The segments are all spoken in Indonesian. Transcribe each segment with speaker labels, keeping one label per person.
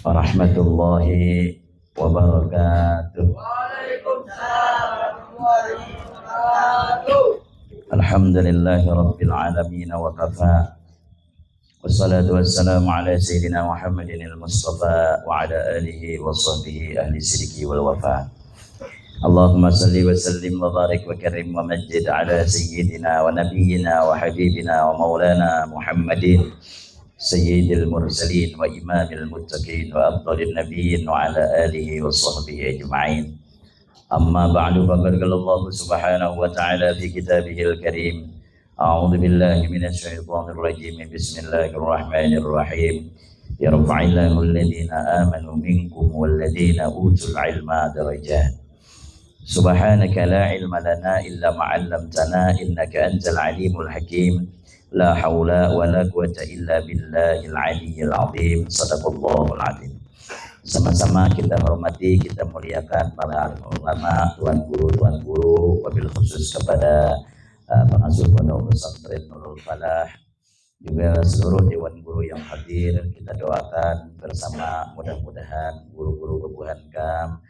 Speaker 1: warahmatullahi wabarakatuh. Alhamdulillahi rabbil alamin wa kafa. Wassalatu wassalamu ala sayyidina Muhammadin al-Mustafa wa ala alihi wa sahbihi ahli sidiki wal wafa. Allahumma salli wa sallim wa barik wa karim wa majid ala sayyidina wa nabiyyina wa habibina wa maulana Muhammadin sayyidil mursalin wa imamil muttaqin wa afdalin nabiyyin wa ala alihi wa sahbihi ajma'in. Amma ba'du, faqad qala Allah subhanahu wa ta'ala fi kitabihil karim. A'udzu billahi minasy syaithanir rajim. Bismillahir rahim. Yarfa'illahu alladhina amanu minkum walladhina utul ilma darajat. Subhanaka la ilma lana illa ma 'allamtana innaka antal alimul hakim. La haula wa la quwata illa billahil aliyyil azim. Sadaqallahul azim. Sama-sama kita hormati, kita muliakan para ulama, tuan guru, wabil khusus kepada pengasuh pondok pesantren Nurul Falah, juga seluruh dewan guru yang hadir. Kita doakan bersama, mudah-mudahan guru-guru Bebuhan Kam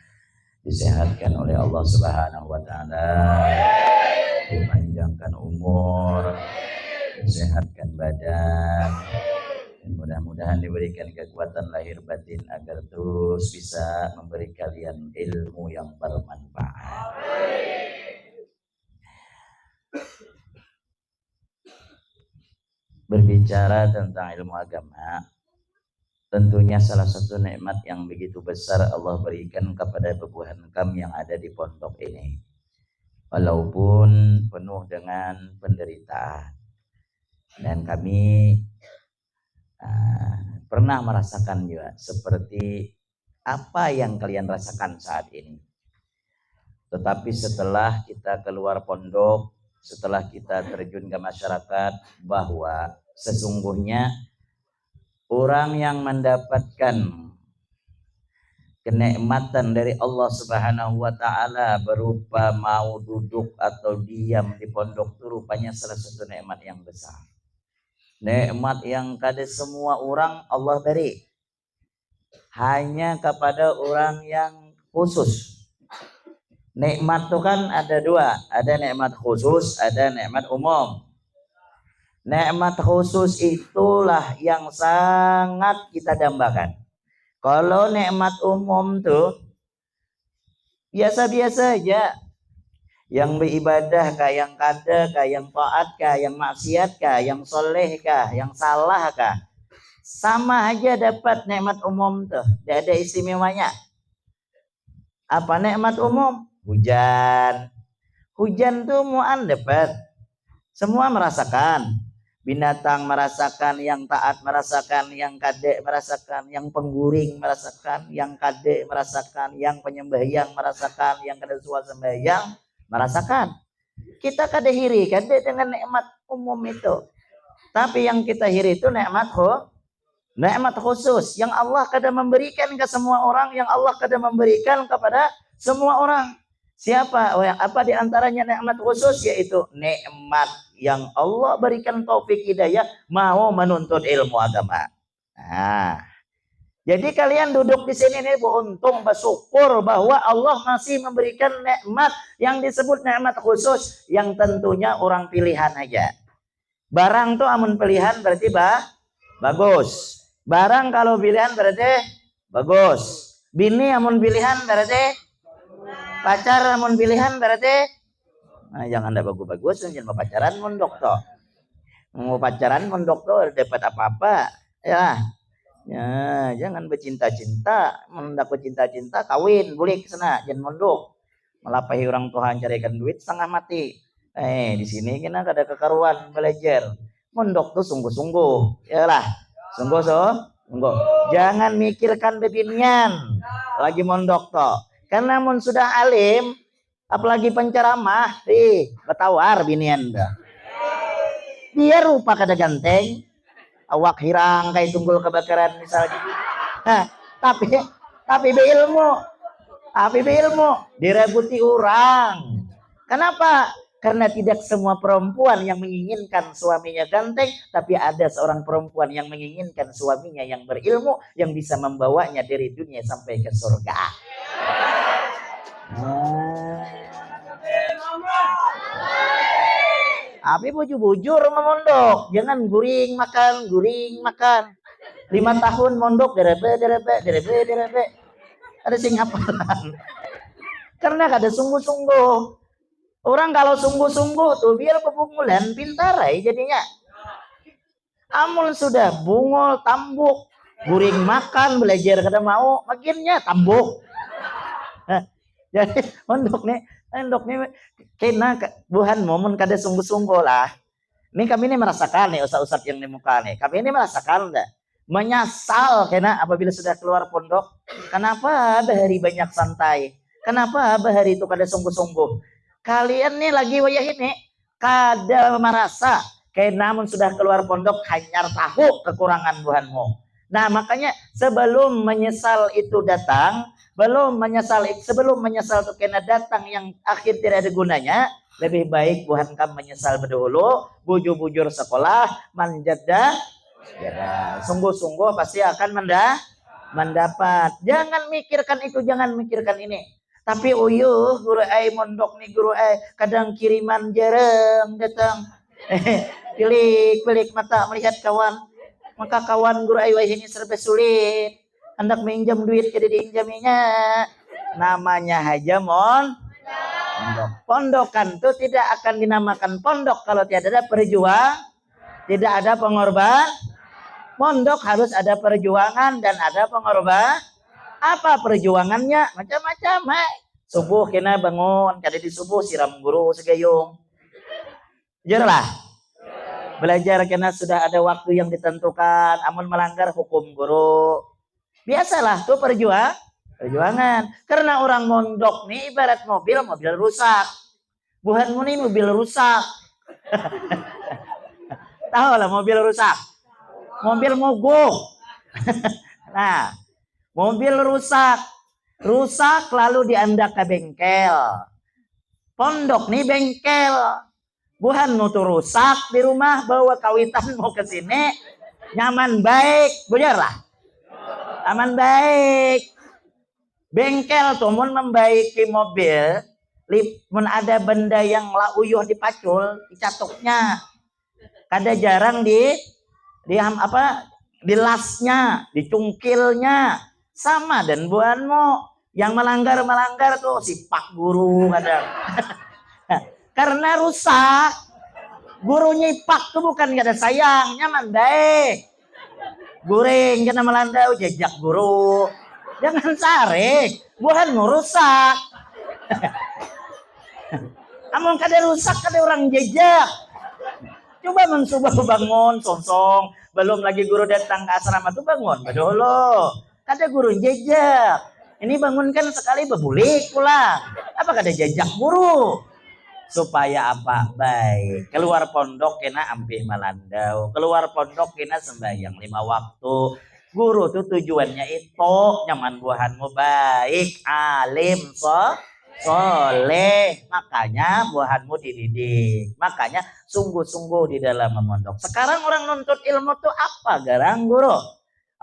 Speaker 1: disehatkan oleh Allah Subhanahu wa taala, dipanjangkan umur, disehatkan badan, dan mudah-mudahan diberikan kekuatan lahir batin agar terus bisa memberi kalian ilmu yang bermanfaat. Berbicara tentang ilmu agama, tentunya salah satu nikmat yang begitu besar Allah berikan kepada Bebuhan Kam yang ada di pondok ini, walaupun penuh dengan penderitaan. Dan kami pernah merasakan juga seperti apa yang kalian rasakan saat ini. Tetapi setelah kita keluar pondok, setelah kita terjun ke masyarakat, bahwa sesungguhnya orang yang mendapatkan kenikmatan dari Allah Subhanahu wa taala berupa mau duduk atau diam di pondok itu rupanya salah satu nikmat yang besar. Nikmat yang kada semua orang Allah beri, hanya kepada orang yang khusus. Nikmat itu kan ada dua, ada nikmat khusus, ada nikmat umum. Nikmat khusus itulah yang sangat kita dambakan. Kalau nikmat umum tuh biasa-biasa aja. Yang beribadah kah, yang kada kah, yang taat kah, yang maksiat kah, yang soleh kah, yang salah kah, sama aja dapat nikmat umum tuh, tidak ada istimewanya. Apa nikmat umum? Hujan. Hujan tuh muan dapat, semua merasakan. Binatang merasakan, yang taat merasakan, yang kade merasakan, yang pengguring merasakan, yang kade merasakan, yang penyembahyang merasakan, yang kada suah sembahyang merasakan. Kita kada hiri kada dengan nikmat umum itu. Tapi yang kita hiri itu nikmat khusus yang Allah kada memberikan ke semua orang, yang Allah kada memberikan kepada semua orang. Siapa? Apa di antaranya nikmat khusus? Yaitu nikmat yang Allah berikan taufik hidayah mau menuntut ilmu agama. Jadi kalian duduk di sini nih beruntung, bersyukur bahwa Allah masih memberikan nikmat yang disebut nikmat khusus, yang tentunya orang pilihan aja. Barang tuh amun pilihan berarti bagus. Barang kalau pilihan berarti bagus. Bini amun pilihan berarti pacar, amun pilihan berarti jangan ada bagus-bagus, jangan mau pacaran mondok toh. Mau pacaran mondok toh dapat apa-apa ya. Ya, jangan bercinta-cinta, mendak bercinta-cinta kawin, boleh kesana, jangan mondok. Melampaui orang Tuhan carikan duit setengah mati. Di sini kita ada kekaruan belajar. Mondok tuh sungguh-sungguh, yalah, sungguh. Jangan mikirkan bebinian lagi mondok toh. Karena mun sudah alim, apalagi penceramah, bertawar binian dah. Dia rupa kada ganteng. Awak hirang kayak tunggul kebakaran misalnya. Tapi beilmu direbuti orang. Kenapa? Karena tidak semua perempuan yang menginginkan suaminya ganteng, tapi ada seorang perempuan yang menginginkan suaminya yang berilmu, yang bisa membawanya dari dunia sampai ke surga. Tapi bujur-bujur memondok, jangan guring makan. 5 tahun mondok derebe. Ada sing hafalan. Karena kada sungguh-sungguh. Orang kalau sungguh-sungguh tuh biar pepungulan pintar jadinya. Amun sudah bungol tambuk, guring makan, belajar kada mau, makinnya tambuk. Jadi mondok nih kena buhan momen kada sungguh-sungguh lah. Ini kami ini merasakan nih ustaz-ustaz yang di muka nih. Kami ini merasakan enggak? Menyesal kena apabila sudah keluar pondok. Kenapa hari banyak santai? Kenapa hari itu kada sungguh-sungguh? Kalian nih lagi wayah ini kada merasa kayak namun sudah keluar pondok hanyar tahu kekurangan buhanmu. Nah makanya sebelum menyesal itu datang, sebelum menyesal itu kena datang yang akhir tidak ada gunanya, lebih baik buhan kamu menyesal berdahulu, bujur-bujur sekolah, manjada, ya, sungguh-sungguh pasti akan mendapat. Jangan mikirkan itu, jangan mikirkan ini. Tapi uyuh guru mondok nih guru kadang kiriman jarang datang. Pelik mata melihat kawan. Maka kawan guru wah ini serba sulit. Hendak minjam duit kada diinjaminya. Namanya haja pondok. Pondokan itu tidak akan dinamakan pondok kalau tidak ada perjuangan, tidak ada pengorban. Pondok harus ada perjuangan dan ada pengorban. Apa perjuangannya? Macam-macam. Subuh kena bangun, kada di subuh siram guru segayung. Jerlah. Belajar kena sudah ada waktu yang ditentukan. Amun melanggar hukum guru. Biasalah tuh perjuangan. Karena orang mondok nih ibarat mobil rusak. Buhanmu nih mobil rusak. Tahu lah mobil rusak. Mobil mogok. Nah, mobil rusak lalu diandak ke bengkel. Pondok nih bengkel. Buhanmu tuh rusak di rumah, bawa kawitan mau ke sini. Nyaman baik, bujarlah. Aman baik. Bengkel tuh mun membaiki mobil, mun ada benda yang lauyuh dipacul, dicatuknya. Kada jarang di lasnya, dicungkilnya. Sama dan buanmu yang melanggar tuh sipak guru kadang. Karena rusak. Gurunya ipak tuh bukan kada sayang, nyaman baik. Guring kena melandau jejak guru. Jangan sarik, buanmu rusak. Amun kada rusak kada orang jejak. Coba mencoba bangun sonsong, belum lagi guru datang ke asrama tuh bangun dulu. Kada guru jejak. Ini bangunkan sekali bebulik pulang. Apa kada jejak guru? Supaya apa? Baik. Keluar pondok kena ampih melandau. Keluar pondok kena sembahyang 5 waktu. Guru tuh tujuannya itu nyaman buahanmu baik, alim, soleh. Makanya buahanmu dididik. Makanya sungguh-sungguh di dalam memondok. Sekarang orang nuntut ilmu tuh apa garang guru?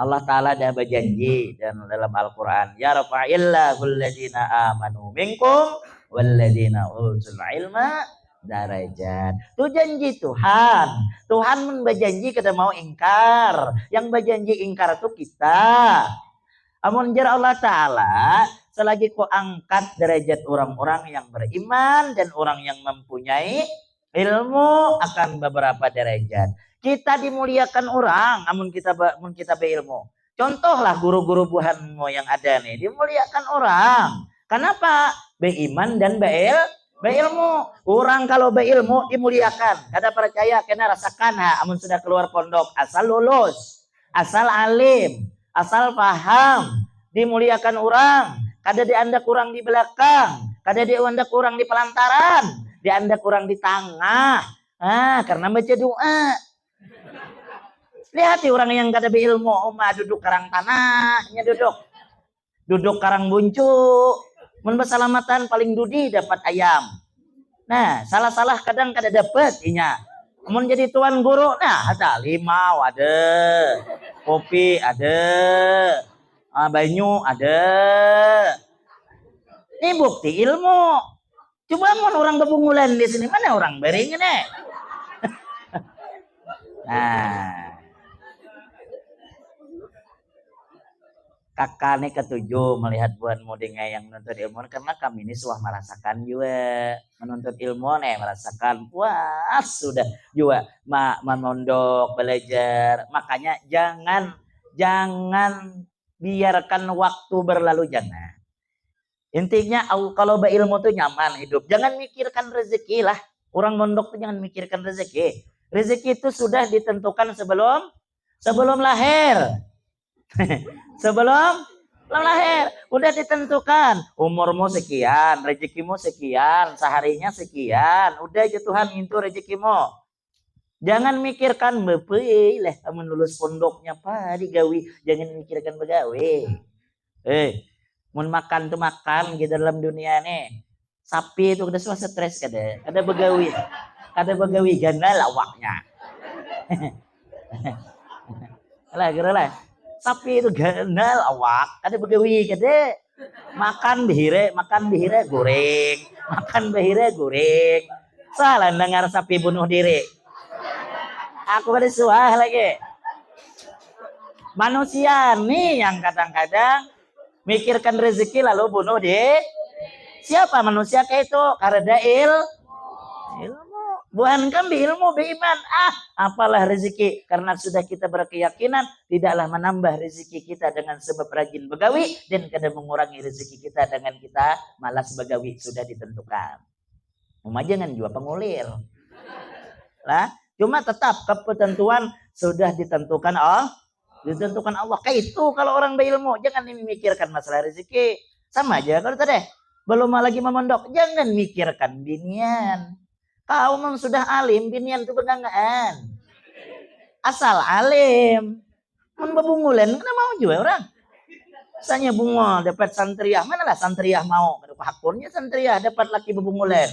Speaker 1: Allah Ta'ala dah berjanji dan dalam Al-Quran, ya rafa'illahu alladhina amanu minkum walladhina utul ilma darajat. Itu janji Tuhan. Tuhan berjanji kada mau ingkar. Yang berjanji ingkar itu kita. Amun jar Allah Ta'ala, selagi kau angkat derajat orang-orang yang beriman dan orang yang mempunyai ilmu akan beberapa derajat. Kita dimuliakan orang amun kita berilmu. Contohlah guru-guru buhanmu yang ada nih, dimuliakan orang. Kenapa? Beriman dan berilmu. Orang kalau berilmu dimuliakan. Kada percaya kena rasakan amun sudah keluar pondok, asal lulus, asal alim, asal paham, dimuliakan orang. Kada diandak orang di belakang, kada diandak orang di pelantaran, diandak orang di tengah. Karena baca doa. Lihat orang yang kada berilmu, duduk karang tanahnya duduk karang buncu. Mun bersalamatan paling dudi dapat ayam. Nah, salah-salah kadang kada dapat inya. Mun jadi tuan guru, nah ada limau ada, kopi ada, banyu ada. Ini bukti ilmu. Coba mun orang bebungulan di sini mana orang bering ini. Nah, kakak nih ketujuh melihat buan mudingnya yang menuntut ilmu karena kami ini sudah merasakan juga menuntut ilmu nih merasakan puas sudah juga memondok belajar, makanya jangan biarkan waktu berlalu, jangan. Intinya kalau berilmu tuh nyaman hidup, jangan mikirkan rezeki lah. Orang mondok tuh jangan mikirkan rezeki. Rezeki itu sudah ditentukan sebelum lahir. Sebelum lahir udah ditentukan umurmu sekian, rezekimu sekian, seharinya sekian, udah aja Tuhan itu rezekimu. Jangan mikirkan bepei lah kamu lulus pondoknya apa digawi, jangan mikirkan begawe. Mun makan tuh makan gitu dalam dunia nih. Sapi itu udah semua stres kada begawi gana lawaknya. Lah kira lah. Sapi itu gana lawak, kada begawi kada. Makan bihire goreng, Salah dengar sapi bunuh diri. Aku kada suah lagi. Manusia nih yang kadang-kadang mikirkan rezeki lalu bunuh diri. Siapa manusia kayak itu? Karena ilmu. Bukan kan ilmu beriman. Apalah rezeki. Karena sudah kita berkeyakinan tidaklah menambah rezeki kita dengan sebab rajin begawi dan kada mengurangi rezeki kita dengan kita malas begawi, sudah ditentukan. Jangan juga pengulir. Lah, cuma tetap ketentuan sudah ditentukan Allah. Kayak itu kalau orang berilmu, jangan memikirkan masalah rezeki. Sama aja kalau tadi belum lagi memondok, jangan mikirkan binian. Kau memang sudah alim, binian itu benggangan. Asal alim. Mun bebungulan, kena mau juga orang. Misalnya bunga dapat santriah, manalah santriah mau. Hakurnya santriah dapat laki bebungulan.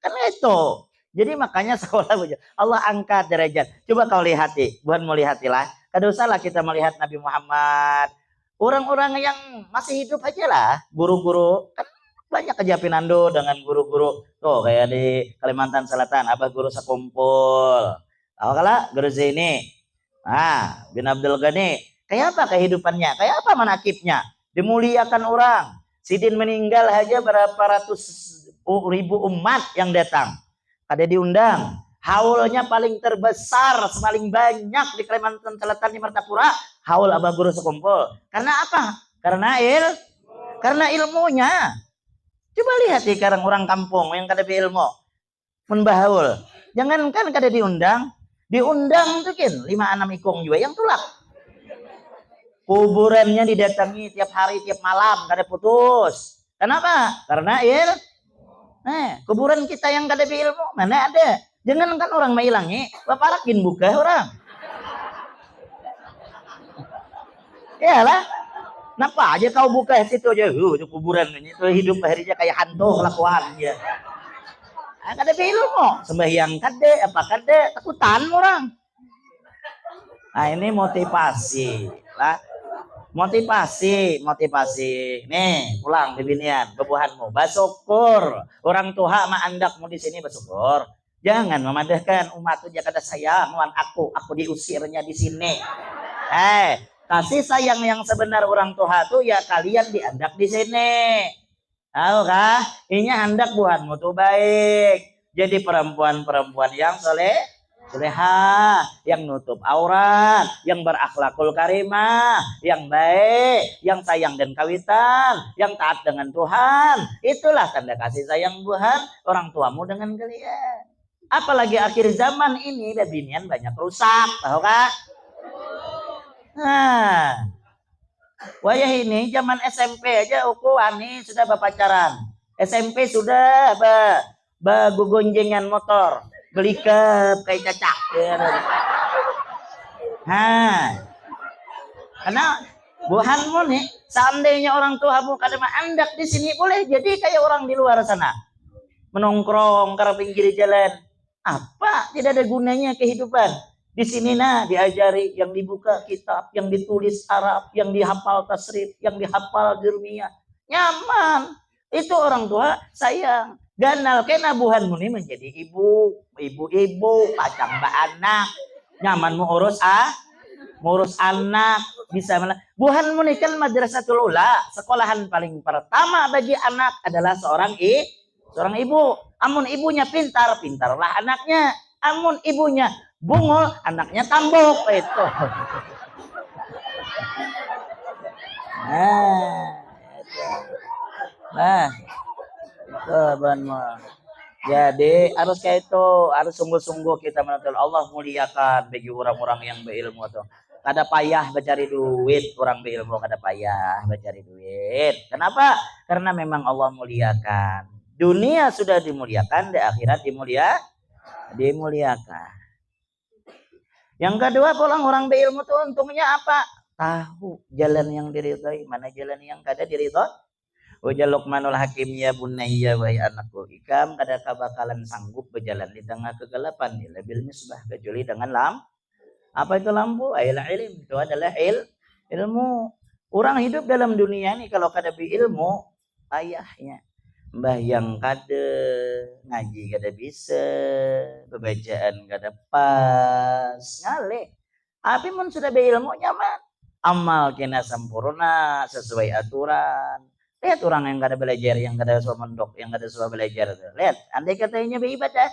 Speaker 1: Karena itu. Jadi makanya sekolah Allah angkat derajat. Coba kau lihati, bukan mau lihatilah. Kada usahlah kita melihat Nabi Muhammad. Orang-orang yang masih hidup aja lah. Guru-guru. Kan banyak aja Pinando dengan guru-guru. Tuh kayak di Kalimantan Selatan. Abah guru sekumpul. Tahu kala guru Zaini. Bin Abdul Ghani. Kayak apa kehidupannya? Kayak apa manakibnya? Dimuliakan orang. Sidin meninggal aja berapa ratus ribu umat yang datang. Kada diundang. Haulnya paling terbesar, paling banyak di Kalimantan Selatan di Martapura. Haul Abah Guru sekumpul. Karena apa? Karena ilmunya. Coba lihat sekarang orang kampung yang kada berilmu. Menbahaul. Jangankan kada diundang. Diundang tuh kan 5-6 ikung juga yang tulak. Kuburannya didatangi tiap hari, tiap malam. Kada putus. Kenapa? Karena kuburan kita yang kada berilmu mana ada. Jangan kan orang mailangi, paparakin buka orang. Iyalah. Napa aja kau buka situ aja, kuburan ini tuh hidup harinya kayak hantu kelakuan ya. Kada berilmu, sembahyang kada, apa kada, takutan orang. Ini motivasi lah. Motivasi. Nih, pulang di binian, kebuhanmu. Bersyukur. Orang tua mak andakmu di sini bersyukur. Jangan memadahkan umat itu kada sayang wan aku diusirnya di sini. Kasih sayang yang sebenar orang tua tuh ya kalian diandak di sini. Tahu kah? Ini hendak buatmu tuh baik. Jadi perempuan-perempuan yang soleha, yang nutup aurat, yang berakhlakul karimah, yang baik, yang sayang dan kawitan, yang taat dengan Tuhan. Itulah tanda kasih sayang Tuhan orang tuamu dengan kalian. Apalagi akhir zaman ini binian banyak rusak, tahu kah? Wayah ini zaman SMP aja ukuan sudah berpacaran. SMP sudah begonjengan motor. Beli kayak cacak. Karena buhanmu nih, seandainya orang tuamu kada andak di sini boleh jadi kayak orang di luar sana. menongkrong karena pinggir jalan. Apa? Tidak ada gunanya kehidupan. Di sini diajari yang dibuka kitab, yang ditulis Arab, yang dihafal tasrif, yang dihafal Jurmiyah. Nyaman. Itu orang tua sayang. Ganal kena buhanmu ini menjadi ibu, pacang mbak anak. Nyaman mau ngurus anak, bisa mana? Buhanmu ini kan madrasatul ula, sekolahan paling pertama bagi anak adalah seorang ibu. Amun ibunya pintar, pintarlah anaknya. Amun ibunya bungul, anaknya tambok itu. Nah, itu jadi harus kayak itu, harus sungguh-sungguh kita menuntut Allah muliakan bagi orang-orang yang berilmu tuh. Kada payah mencari duit, orang berilmu kada payah mencari duit. Kenapa? Karena memang Allah muliakan. Dunia sudah dimuliakan, di akhirat dimuliakan. Yang kedua, orang berilmu tuh untungnya apa? Tahu jalan yang diridhoi, mana jalan yang kada diridhoi. Wajah Luqmanul Hakim ya bunayya wahai anakku, ikam kada bakalan sanggup berjalan di tengah kegelapan bil misbah kecuali dengan apa itu lampu? Ilm, itu adalah ilmu. Orang hidup dalam dunia ini kalau kada ilmu, ayahnya mbah yang kada ngaji kada bisa, pembacaan kada pas, ngale. Tapi mun sudah berilmu nyaman, amal kena sempurna sesuai aturan. Lihat orang yang kada belajar, yang kada suka mondok, yang kada suka belajar. Lihat, andai katanya beribadah,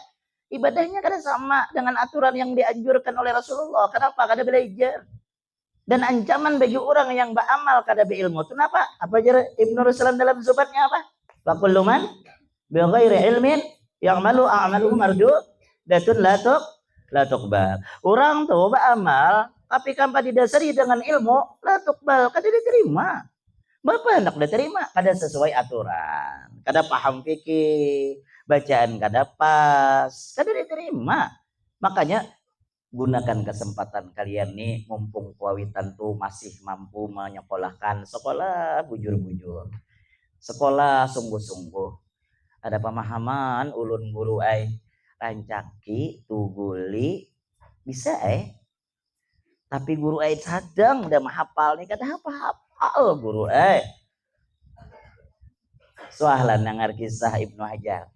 Speaker 1: ibadahnya kada sama dengan aturan yang dianjurkan oleh Rasulullah. Kenapa? Kada belajar. Dan ancaman bagi orang yang beramal kada berilmu. Kenapa? Apa ajar Ibnu Ruslan dalam subatnya apa? Wa kullu man bi ghairi ilmin ya'malu a'maluhu mardudatun la tuqbal. Orang tuh beramal tapi tanpa didasari dengan ilmu, la tuqbal, kada diterima. Bapak hendak diterima, kada sesuai aturan, kada paham fikih, bacaan kada pas, kada diterima. Makanya gunakan kesempatan kalian nih, mumpung kawitan tuh masih mampu menyekolahkan, sekolah bujur-bujur, sekolah sungguh-sungguh. Ada pemahaman ulun guru ai rancaki tuguli bisa tapi guru ai sadang udah mahapal nih kada apa-apa. Guru soalan nangar kisah Ibnu Hajar.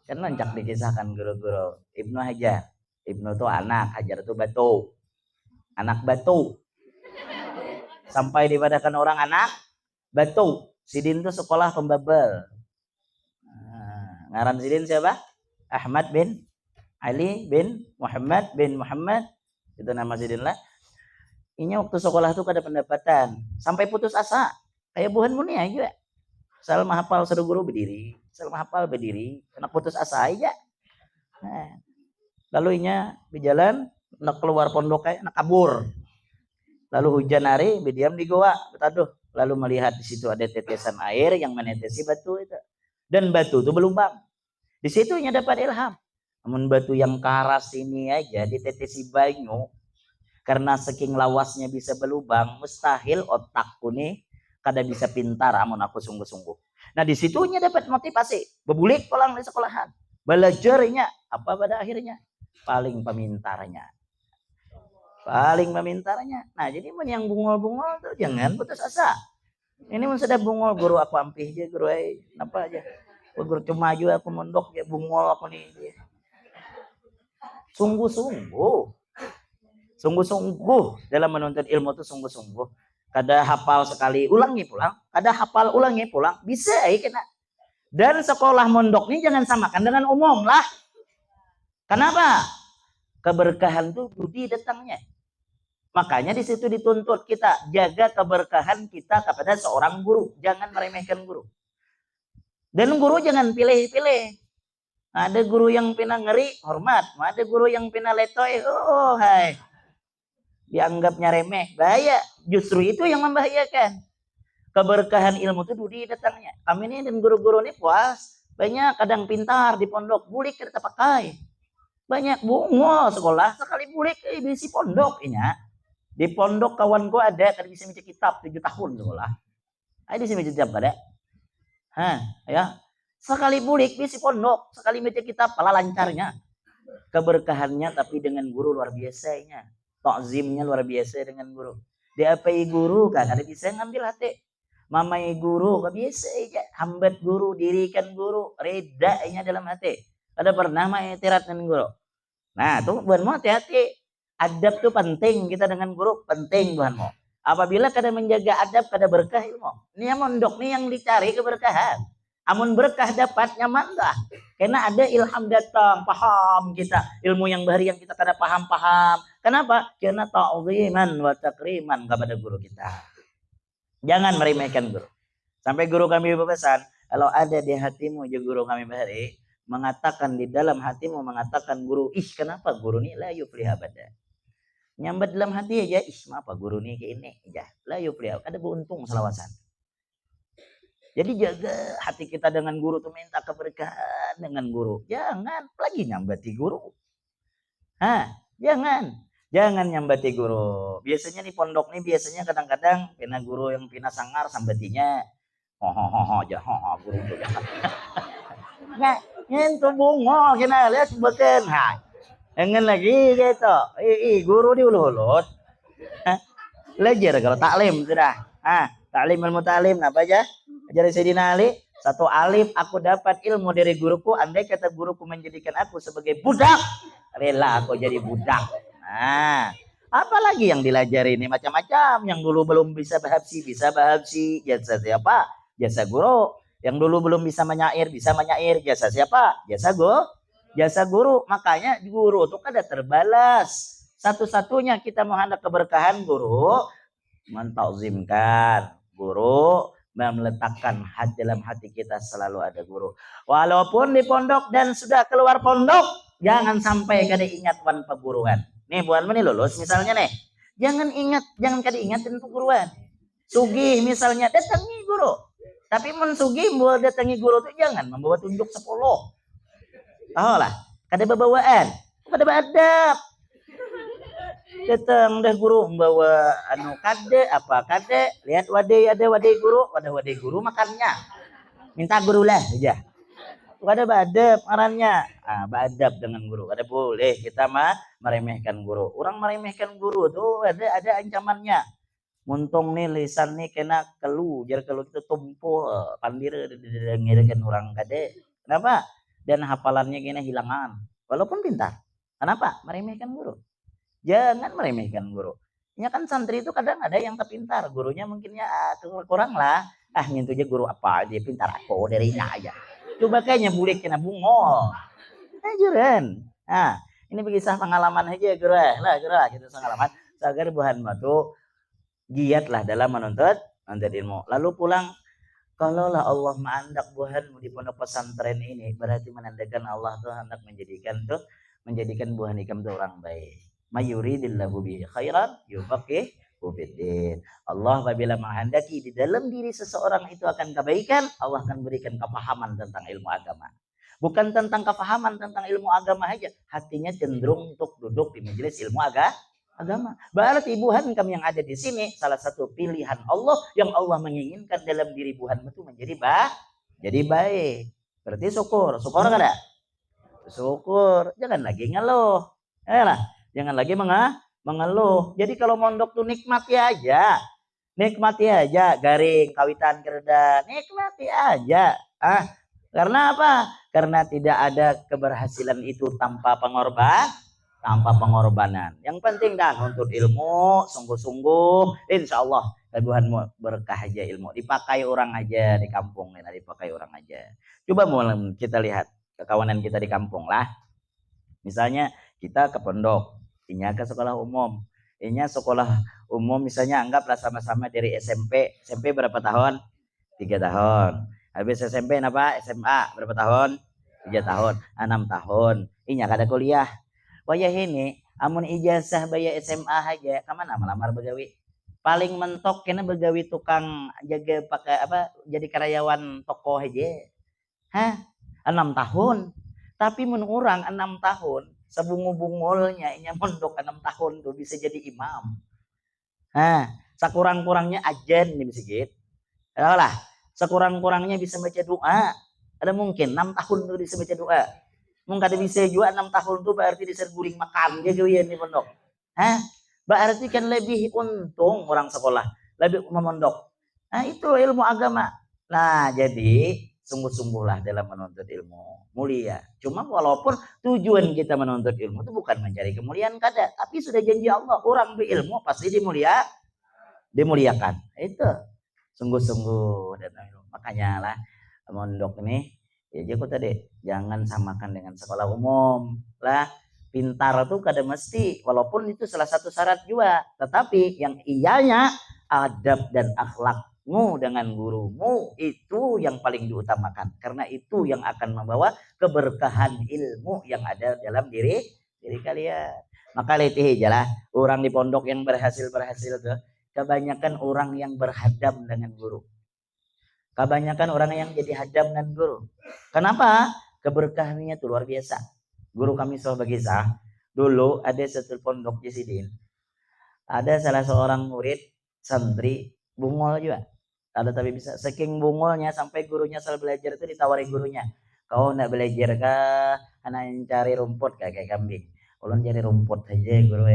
Speaker 1: Kan lancak dikisahkan guru-guru Ibnu Hajar. Ibnu tuh anak, Hajar tuh batu. Anak batu. Sampai dipadakan orang anak batu. Sidin tuh sekolah pembabel. Ngaran Sidin siapa? Ahmad bin Ali bin Muhammad bin Muhammad. Itu nama Sidin lah. Ini waktu sekolah tuh kada pendapatan, sampai putus asa. Kayak buhan muni aja. Sal mahapal seru guru berdiri, sal mahapal berdiri, kena putus asa aja. Lalu inya berjalan, nak keluar pondok kayak nak kabur. Lalu hujan hari, berdiam di goa, betaduh. Lalu melihat di situ ada tetesan air yang menetesi batu itu, dan batu itu berlubang. Di situ inya dapat ilham. Namun batu yang karas ini aja ditetesi banyu. Karena saking lawasnya bisa berlubang, mustahil otakku nih kada bisa pintar amun aku sungguh-sungguh. Nah di situnya dapat motivasi, bebulik pulang di sekolahan, belajarnya apa pada akhirnya paling pemintarnya. Nah jadi yang bungol-bungol tuh jangan putus asa. Ini mun sudah bungol guru aku ampih aja guru apa aja. Guru cuma aja aku mondok ya bungol aku nih. Sungguh-sungguh dalam menuntut ilmu itu sungguh-sungguh. Kada hafal sekali ulangi pulang, kada hafal ulangi pulang, bisa kena. Dan sekolah mondok ini jangan samakan dengan umum lah. Kenapa? Keberkahan itu budi datangnya. Makanya di situ dituntut kita jaga keberkahan kita kepada seorang guru, jangan meremehkan guru. Dan guru jangan pilih-pilih. Ada guru yang pina ngeri, hormat. Ada guru yang pina letoy, hai. Dianggapnya remeh, bahaya. Justru itu yang membahayakan. Keberkahan ilmu itu budi datangnya. Kami ini dan guru-guru ini puas. Banyak kadang pintar di pondok, bulik kita pakai. Banyak bungo sekolah, sekali bulik bisi pondok ini. Di pondok kawanku ada, kada bisa baca kitab 7 tahun sekolah. Ada bisa baca kitab kada? Ya. Sekali bulik bisi pondok, sekali baca kitab pala lancarnya. Keberkahannya tapi dengan guru luar biasanya. Takzimnya luar biasa dengan guru. Diapai guru kan ada bisa ngambil hati. Mamai guru kan biasa aja. Hambat guru, dirikan guru, redanya dalam hati. Ada pernah mai tirat dengan guru. Nah, tuh buatmu hati-hati. Adab tuh penting kita dengan guru, penting buatmu. Apabila kada menjaga adab, kada berkah ilmu. Ini yang mondok nih yang dicari keberkahan. Amun berkah dapat nyaman dah. Karena ada ilham datang, paham kita ilmu yang bahari yang kita kada paham-paham. Kenapa? Karena ta'ziman wa takriman kepada guru kita. Jangan meremehkan guru. Sampai guru kami berpesan, kalau ada di hatimu je guru kami bahari, mengatakan di dalam hatimu mengatakan guru, ih kenapa guru ni la yuflih abada. Nyambat dalam hati aja, ih apa guru ni kayak ini aja, la yuflih, ada beruntung selawasan. Jadi jaga hati kita dengan guru tuh, minta keberkahan dengan guru. Jangan lagi nyambati guru. Jangan nyambati guru. Biasanya di pondok nih biasanya kadang-kadang pina guru yang pina sangar sambatinya. Guru tuh. Nah, nyentuh bungo kena lihat sebeken. Jangan lagi gitu. Guru di ulu-ulut. Belajar kalau taklim sudah. Taklim ilmu taklim apa aja? Ajarin Sayyidina Ali, satu alif aku dapat ilmu dari guruku, andai kata guruku menjadikan aku sebagai budak, rela aku jadi budak. Nah, apalagi yang dilajari ini macam-macam, yang dulu belum bisa bahapsi, jasa siapa? Jasa guru. Yang dulu belum bisa menyair, jasa siapa? Jasa guru. Makanya guru itu kada terbalas. Satu-satunya kita mau hendak keberkahan guru, mentauzimkan guru, meletakkan hati dalam hati kita selalu ada guru. Walaupun di pondok dan sudah keluar pondok, jangan sampai kada ingat wan perguruan. Nih buat mana lulus misalnya nih, jangan kada ingat dan perguruan. Sugih misalnya datangi guru. Tapi mun sugih mau datangi guru tuh jangan membawa tunjuk 10. Tahu lah, kada bawaan, kada beradab. Datang dah guru membawa kade lihat wadai guru makannya minta guru lah aja ada badab arannya badab dengan guru ada boleh kita mah meremehkan guru. Orang meremehkan guru tuh ada ancamannya. Muntung nih lisan nih kena kelu jar kalau kita tumpul pandir ngirikan orang kade. Kenapa? Dan hafalannya kena hilangan walaupun pintar. Kenapa? Meremehkan guru. Jangan meremehkan guru. Ya kan santri itu kadang ada yang terpintar, gurunya mungkinnya kurang lah. Nyentuh aja guru apa dia pintar aku dari aja. Coba kayaknya bulik kena bungol. Ajaran. Ini berkisah pengalaman aja guru lah gitu pengalaman. Agar buhan matu giatlah dalam menuntut ilmu. Lalu pulang kalaulah Allah menandak buhanmu di pondok pesantren ini berarti menandakan Allah tuh hendak menjadikan buhan ikam itu orang baik. Mayuridillahu bihi khairan yufaqihu fiddin. Allah apabila menghendaki di dalam diri seseorang itu akan kebaikan, Allah akan berikan kepahaman tentang ilmu agama. Bukan tentang kepahaman tentang ilmu agama aja, hatinya cenderung untuk duduk di majelis ilmu agama. Berarti buhan kami yang ada di sini salah satu pilihan Allah yang Allah menginginkan dalam diri buhan itu menjadi baik. Berarti syukur kada? Syukur. Jangan lagi ngeluh. Jangan lagi mengeluh. Jadi kalau mondok tuh nikmati aja. Garing, kawitan, kerda. Nikmati aja. Karena apa? Karena tidak ada keberhasilan itu tanpa pengorbanan. Yang penting dah nuntut ilmu, sungguh-sungguh. Insya Allah Tuhanmu berkah aja ilmu. Dipakai orang aja di kampung. Dipakai orang aja. Coba kita lihat kekawanan kita di kampung lah. Misalnya kita ke pondok. Inya ke sekolah umum. Sekolah umum misalnya anggaplah sama-sama dari SMP. SMP berapa tahun? 3 tahun. Habis SMP apa? SMA berapa tahun? 3 tahun. 6 tahun. Inya kada kuliah. Wayah ini amun ijazah bayar SMA aja kemana melamar begawi? Paling mentok kena begawi tukang jaga pakai jadi karyawan toko aja. 6 tahun. Tapi mun orang 6 tahun sebungu-bungulnya inya mondok 6 tahun tuh bisa jadi imam. Sekurang-kurangnya ajan di masjid. Lah, sekurang-kurangnya bisa baca doa. Ada mungkin 6 tahun tuh bisa baca doa. Mungkin ada bisa juga 6 tahun tuh berarti bisa guring makan dia gawian di pondok. Hah? Berarti kan lebih untung orang sekolah, lebih memondok. Nah, itu ilmu agama. Nah, jadi sungguh-sungguhlah dalam menuntut ilmu mulia. Cuma walaupun tujuan kita menuntut ilmu itu bukan mencari kemuliaan kada, tapi sudah janji Allah, orang berilmu pasti dimuliakan. Itu sungguh-sungguh dan makanya lah mondok ini ya aku tadi jangan samakan dengan sekolah umum lah. Pintar tuh kada mesti, walaupun itu salah satu syarat juga, tetapi yang iyanya adab dan akhlakmu dengan gurumu itu yang paling diutamakan, karena itu yang akan membawa keberkahan ilmu yang ada dalam diri kalian. Maka letih aja orang di pondok yang berhasil tuh kebanyakan orang yang berhadap dengan guru. Kebanyakan orang yang jadi hadam dengan guru. Kenapa? Keberkahannya itu luar biasa. Guru kami Sohbah Kisah, dulu ada satu pondok di Sidin. Ada salah seorang murid santri bungol juga. Ada tapi bisa saking bungolnya sampai gurunya salah belajar itu ditawari gurunya. Kau nak belajar kah? Anak yang cari rumput kayak kambing. Ulun cari rumput aja guru.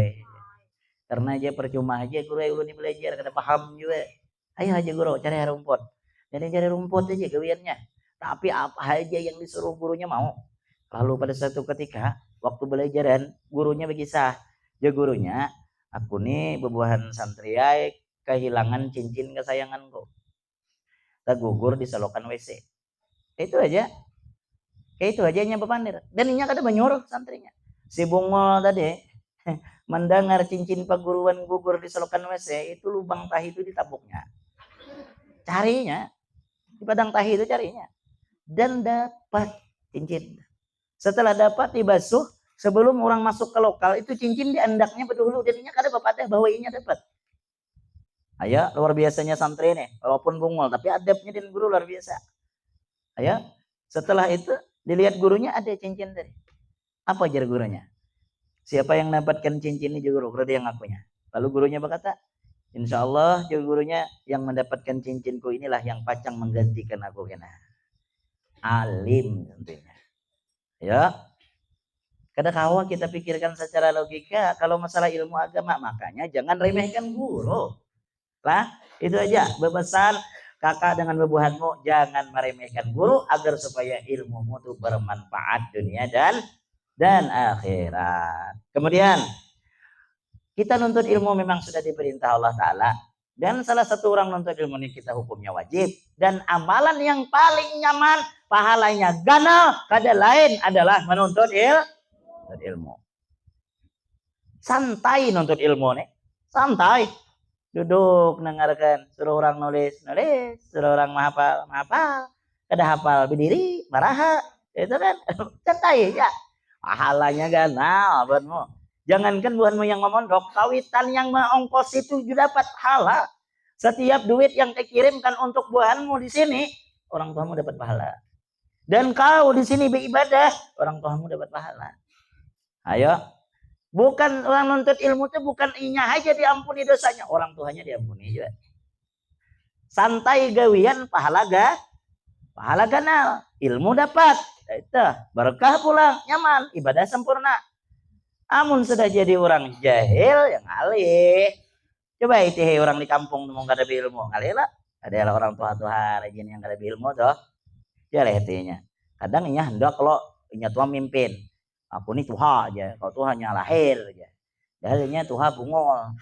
Speaker 1: Karena aja percuma aja guru ulun belajar kada paham juga. Ayo aja guru cari rumput. Jadi cari rumput aja gawiannya. Tapi apa aja yang disuruh gurunya mau. Lalu pada suatu ketika waktu belajaran gurunya berkisah, ya gurunya, aku nih bebuahan santri kehilangan cincin kesayanganku. Tak gugur di selokan WC. Itu aja. Kayak itu aja yang bepandir. Dan ini kada menyuruh santrinya. Si bungol tadi mendengar cincin perguruan gugur di selokan WC, itu lubang tahi itu ditabuknya. Carinya di padang tahi itu carinya. Dan dapat cincin. Setelah dapat dibasuh, sebelum orang masuk ke lokal itu cincin di andaknya berdulu, jadinya kada bapak bawainnya dapat. Ayo, luar biasanya santri nih, walaupun bungol tapi adabnya dan guru luar biasa. Ayo, setelah itu dilihat gurunya ada cincin tadi. Apa ajar gurunya? Siapa yang dapatkan cincin ini guru? Berarti yang akunya. Lalu gurunya berkata, insya Allah gurunya yang mendapatkan cincinku inilah yang pacang menggantikan aku kena. Alim tentunya. Ya, kadang-kadang kita pikirkan secara logika kalau masalah ilmu agama, makanya jangan remehkan guru. Lah, itu aja bepesan kakak dengan bebuhanmu, jangan meremehkan guru agar supaya ilmumu itu bermanfaat dunia dan akhirat. Kemudian kita nuntut ilmu memang sudah diperintah Allah Ta'ala. Dan salah satu orang nuntut ilmu ini kita hukumnya wajib. Dan amalan yang paling nyaman, pahalanya ganal, kada lain adalah menuntut ilmu. Santai nuntut ilmu nih. Santai. Duduk dengarkan, suruh orang nulis, suruh orang menghafal, kada hafal berdiri, maraha. Itu kan santai ya. Pahalanya ganal buatmu. Jangankan buatmu yang memondok, kawitan yang mengongkos itu juga dapat pahala. Setiap duit yang dikirimkan untuk buahanmu di sini, orang tuamu dapat pahala. Dan kau di sini beribadah, orang tuamu dapat pahala. Ayo, bukan orang nuntut ilmu itu bukan inya aja diampuni dosanya, orang tuanya diampuni juga. Santai gawian pahala ganal, ilmu dapat, itu berkah pulang, nyaman, ibadah sempurna. Amun sudah jadi orang jahil yang alih. Coba itu orang di kampung mau kada ilmu, alih lah. Ada orang tua rajin yang kada ilmu toh. Ya lehtinya. Kadang inya hendak kalau inya tua mimpin. Aku ni tuha aja, kalau tuhanya lahir aja. Dalilnya tuha bungol.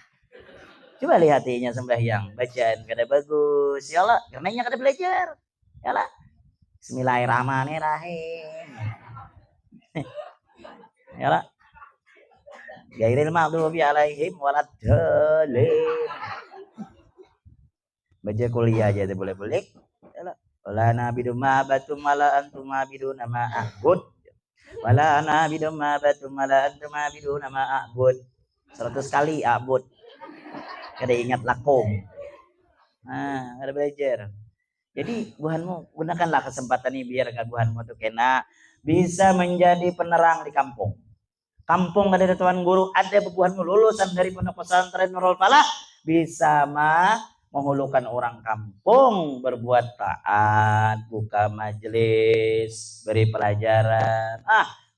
Speaker 1: Coba lihat inya sembahyang, bacaan kada bagus. Yalah, karena inya kada belajar. Yalah. Bismillahirrahmanirrahim. Yalah. Gairil maghdubi alaihim waladdallin. Baca kuliah aja boleh. Wala nabidu ma batum wala antum mabiduna ma a'bud. Wala nabidu ma batum wala antum mabiduna ma a'bud. 100 kali a'bud. Kada ingat lakum. Nah, kada belajar. Jadi buhanmu gunakanlah kesempatan ini biar buhanmu tuh kena bisa menjadi penerang di kampung. Kampung ada tuan guru, ada bebuhanmu lulusan dari pondok pesantren Nurul Falah bisa menghulukan orang kampung berbuat taat, buka majelis, beri pelajaran.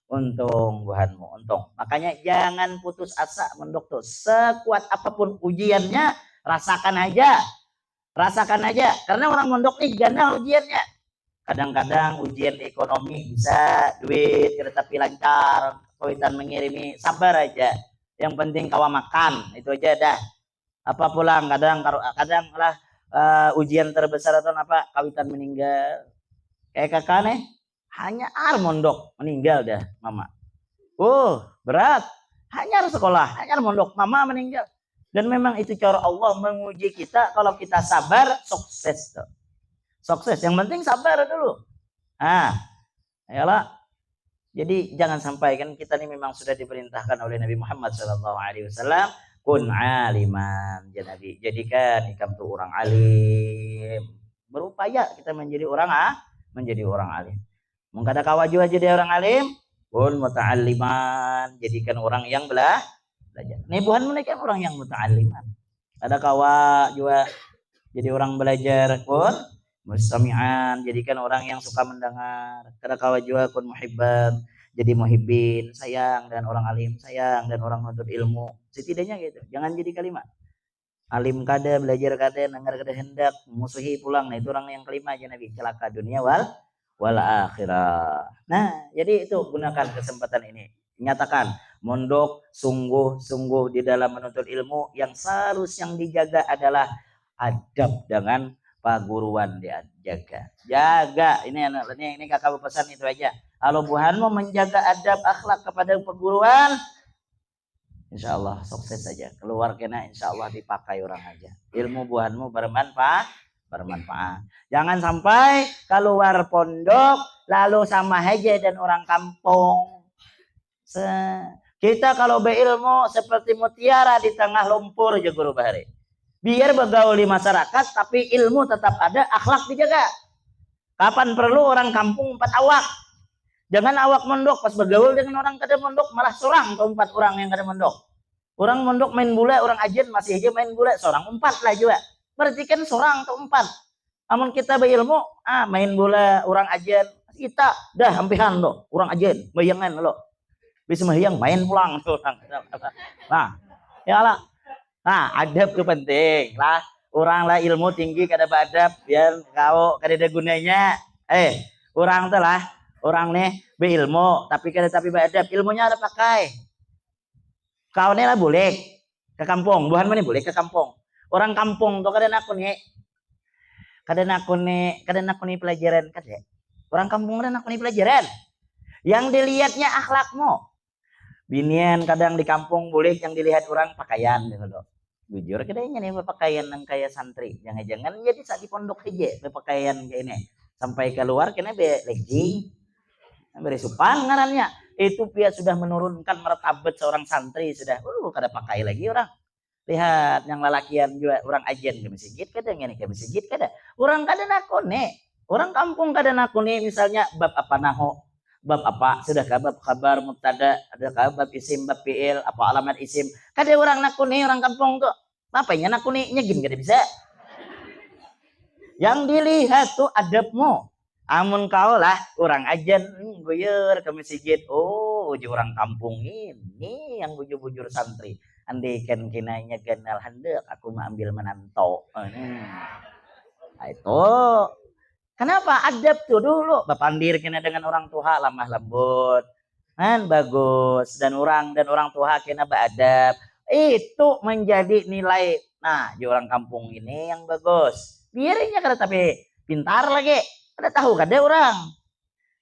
Speaker 1: Untung buhanmu, untung. Makanya jangan putus asa mendok tuh. Sekuat apapun ujiannya, rasakan aja. Rasakan aja. Karena orang mondok nih ganda ujiannya. Kadang-kadang ujian ekonomi bisa duit, tapi lancar. Kawitan mengirimi, sabar aja. Yang penting kawa makan, itu aja dah. Apa pulang kadang lah ujian terbesar atau apa kawitan meninggal. Kayak kakak nih hanya mondok meninggal dah mama. Berat. Hanya sekolah, hanya mondok, mama meninggal. Dan memang itu cara Allah menguji kita. Kalau kita sabar, sukses tuh. Sukses. Yang penting sabar dulu. Ayolah. Jadi jangan sampai kan kita ini memang sudah diperintahkan oleh Nabi Muhammad SAW. Kun aliman. Ya Nabi, jadikan ikam tuh orang alim. Berupaya kita menjadi orang alim. Mengkada kawaju jadi orang alim. Kun muta'alliman. Jadikan orang yang belajar. Nih buhan mereka orang yang muta'alliman. Ada kawa juga jadi orang belajar. Kun mustami'an, jadikan orang yang suka mendengar. Kada kawa juga kun muhibban, jadi muhibbin, sayang dan orang alim, sayang dan orang menuntut ilmu. Setidaknya gitu. Jangan jadi kalimat alim kada, belajar kada, dengar kada hendak, musuhi pulang. Nah itu orang yang kelima aja Nabi, celaka dunia wal akhirah. Nah, jadi itu gunakan kesempatan ini. Nyatakan mondok sungguh-sungguh di dalam menuntut ilmu. Yang seharusnya yang dijaga adalah adab dengan paguruan dijaga. Jaga. Ini kakak pesan itu aja. Kalau buhanmu menjaga adab akhlak kepada perguruan, insya Allah sukses saja. Keluar kena insya Allah dipakai orang aja. Ilmu buhanmu bermanfaat. Jangan sampai keluar pondok lalu sama aja dan orang kampung. Kita kalau berilmu seperti mutiara di tengah lumpur aja guru bahari. Biar bergaul di masyarakat tapi ilmu tetap ada, akhlak dijaga. Kapan perlu orang kampung 4 awak. Jangan awak mondok pas bergaul dengan orang kada mondok malah seorang atau 4 orang yang kada mondok. Orang mondok main bola, orang ajen masih aja main bola, seorang 4 lah juga. Berarti kan seorang atau 4. Namun kita berilmu, main bola orang ajen, kita dah hampihan lo, orang ajen, bayangan lo. Bisa mahyang main pulang orang. Nah, ya lah. Nah, adab itu penting lah. Orang lah ilmu tinggi kada beradab biar kau kada ada gunanya. Orang tuh lah, orang nih berilmu tapi beradab, ilmunya ada pakai. Kau nih lah boleh ke kampung, buhan mana boleh ke kampung. Orang kampung tuh kada nakuni pelajaran kada. Orang kampung kada nakuni pelajaran. Yang dilihatnya akhlakmu. Binian kadang di kampung boleh yang dilihat orang pakaian gitu loh. Jujur kadangnya nih pakaian yang kayak santri. Jangan jadi saat di pondok aja pakaian kayak ini. Sampai keluar kena be legging. Beri supan ngarannya. Itu dia sudah menurunkan martabat seorang santri sudah. Kada pakai lagi orang. Lihat yang lelakian juga orang ajen ke masjid kadang ini ke masjid kada. Orang kada nakone. Orang kampung kada nakone misalnya bab apa naho. Bab apa sudah bab kabar mubtada, ada bab isim, bab fiil, apa alamat isim. Kada orang nakuni orang kampung tuh. Apanya nakuni nyegin kada bisa. Yang dilihat tuh adabmu. Amun kau lah orang ajan buyur ke masjid. Uji orang kampung ini yang bujur-bujur santri. Andai kan kinanya kenal hendak aku mau ambil menanto. Itu kenapa adab tuh dulu bapandir kena dengan orang tua lamah lembut kan bagus dan orang tua kena beradab itu menjadi nilai. Nah di orang kampung ini yang bagus biarnya kada tapi pintar lagi kada tahu kada orang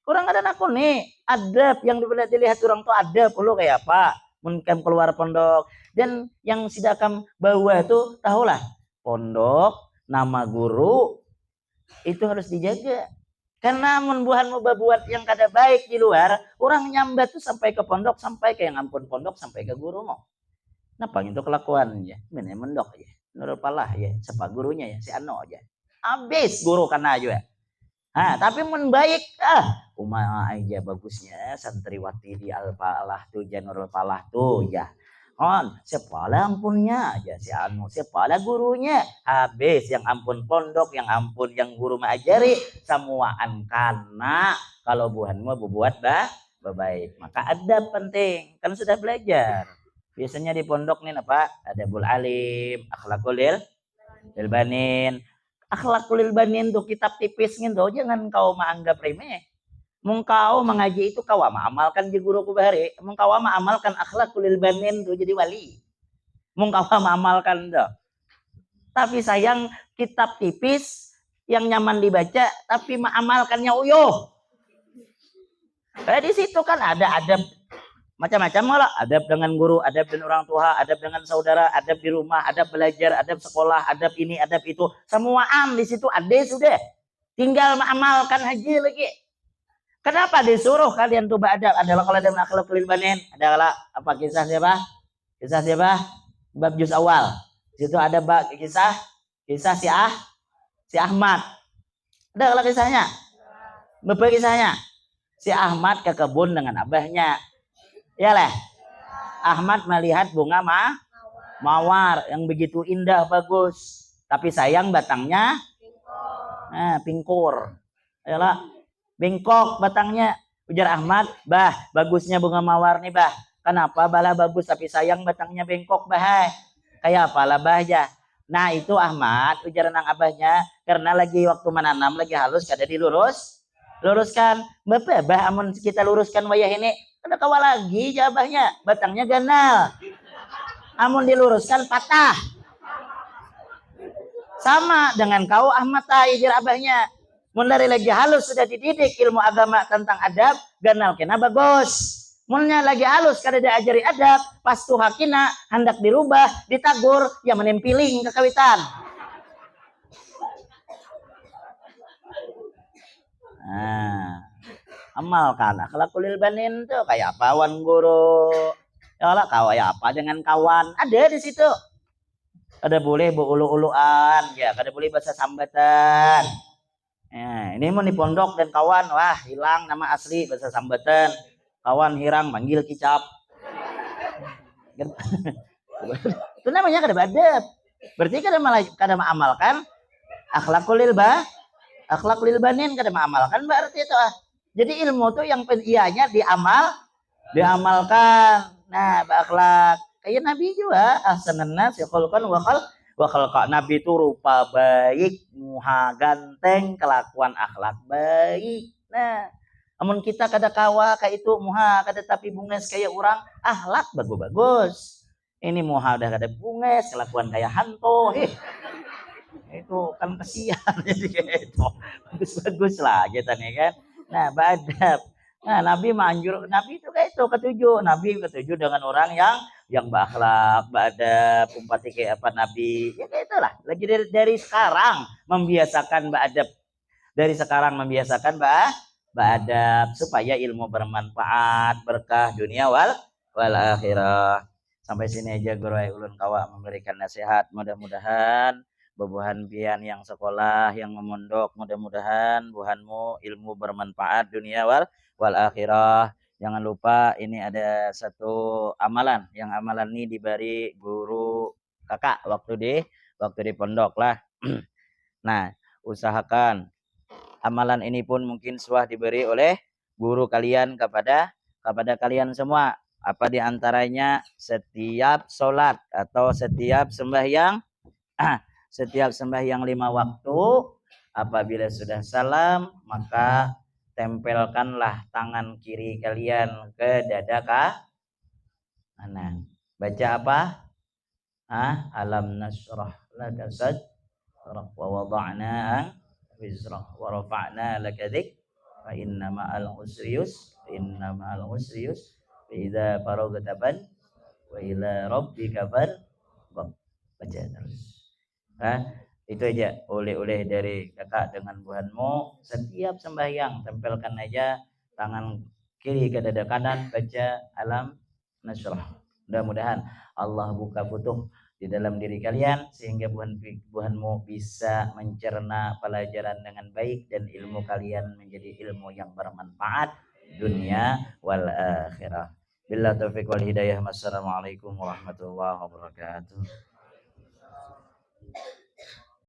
Speaker 1: kada nakun nih adab yang dilihat orang tuh adab dulu kayak apa mungkin keluar pondok dan yang sidakam bawah tuh tahulah pondok nama guru itu harus dijaga. Karena membuatmu berbuat yang kada baik di luar, orang nyambat tuh sampai ke pondok, sampai ke yang ampun pondok, sampai ke guru mau. Napa itu kelakuannya? Bener mendok ya. Nurul palah ya, siapa gurunya ya, si Ano aja. Habis guru kana juga. Tapi mun baik, aja bagusnya santriwati di Al-Falah tuh, Nurul Falah tuh ya. Siapa lah ampunnya aja si anu, siapa lah gurunya. Habis yang ampun pondok, yang ampun yang guru mengajari, semuaan karena kalau buhanmu berbuat baik. Maka adab penting, kan sudah belajar. Biasanya di pondok nih apa? Adabul alim, akhlakul lil banin. Akhlakul lil banin tuh kitab tipis gitu, jangan kau menganggap remeh. Mung kau mengaji itu kau amalkan di guru ku bahari. Mung kau amalkan akhlakul lil banin tuh jadi wali. Mung kau amalkan tuh. Tapi sayang kitab tipis yang nyaman dibaca tapi mengamalkannya uyuh. Kayak di situ kan ada adab macam-macam lah, adab dengan guru, adab dengan orang tua, adab dengan saudara, adab di rumah, adab belajar, adab sekolah, adab ini, adab itu, semua di situ ada sudah. Tinggal mengamalkan haji lagi. Kenapa disuruh kalian tuh beradab? Adalah kalau ada akhlakul banin, adalah apa kisah siapa? Kisah siapa? Bab juz awal. Situ ada kisah si Ahmad. Ada kalau kisahnya? Bapak kisahnya. Si Ahmad ke kebun dengan abahnya. Ya lah. Ahmad melihat bunga mawar yang begitu indah bagus, tapi sayang batangnya pingkur. Yalah, bengkok batangnya. Ujar Ahmad, bah bagusnya bunga mawar nih bah. Kenapa balah bagus tapi sayang batangnya bengkok bah? Kayak apalah bah ya? Nah itu Ahmad ujar nang abahnya karena lagi waktu menanam lagi halus kada luruskan. Bapak bah amun kita luruskan wayah ini ada kawa lagi jabahnya batangnya ganal. Amun diluruskan patah. Sama dengan kau Ahmad ujar abahnya. Mun dari lagi halus sudah dididik ilmu agama tentang adab, ganal kena bagus. Munnya lagi halus kada diajari adab, pas tuh hakina hendak dirubah, ditagur, ya menempiling kekawitan. Nah, amalkan akhlakul banin tuh kayak apa wan guru. Ya lah kayak apa dengan kawan, ada di situ. Kada boleh beulu-uluan, ya kada boleh bahasa sambatan. Ya, ini mau di pondok dan kawan, wah hilang nama asli bahasa sambatan. Kawan hirang manggil kicap. Itu namanya kada adab. Berarti kada mengamalkan akhlakul lil banin kada mengamalkan berarti itu Jadi ilmu tuh yang ianya diamalkan. Nah, berakhlak. Kayak Nabi juga ahsanan nas khulqan wa khalqa. Nabi itu rupa baik, muha ganteng, kelakuan akhlak baik. Nah, namun kita kada kawa kayak itu muha kada tapi bunges kayak orang, akhlak bagus-bagus. Ini muha udah kada bunges, kelakuan kayak hantu. Itu kan kesian jadi kayak itu. Bagus-bagus lah kita nih kan. Nah, badab. Nah, Nabi manjur, Nabi itu kayak itu ketujuh. Nabi ketujuh dengan orang yang berakhlak, beradab, umpati kayak apa Nabi. Ya kayak itulah. Lagi dari sekarang membiasakan beradab. Dari sekarang membiasakan beradab supaya ilmu bermanfaat, berkah dunia wal akhirah. Sampai sini aja Guru Ulun Kawa memberikan nasihat. Mudah-mudahan bebuhan pian yang sekolah, yang memondok, mudah-mudahan buhanmu ilmu bermanfaat dunia wal akhirah. Jangan lupa ini ada satu amalan, yang amalan ini diberi guru kakak waktu di pondok lah. Nah, usahakan amalan ini pun mungkin suah diberi oleh guru kalian kepada kalian semua. Apa diantaranya setiap sholat atau setiap sembahyang setiap sembahyang 5 waktu apabila sudah salam maka tempelkanlah tangan kiri kalian ke dada kanan. Baca apa? Alam nasrah laka sadrak wa wada'na wizrak wa rafa'na laka dzikrak fa inna ma'al usri fa idza faragta wa ila rabbika farghab. Baca terus. Itu aja oleh-oleh dari kakak dengan buhanmu. Setiap sembahyang tempelkan aja tangan kiri ke dada kanan, baca alam nasrah. Mudah-mudahan Allah buka futuh di dalam diri kalian sehingga buhanmu bisa mencerna pelajaran dengan baik dan ilmu kalian menjadi ilmu yang bermanfaat dunia wal akhirah. Billahi taufiq wal hidayah. Wassalamualaikum warahmatullahi wabarakatuh.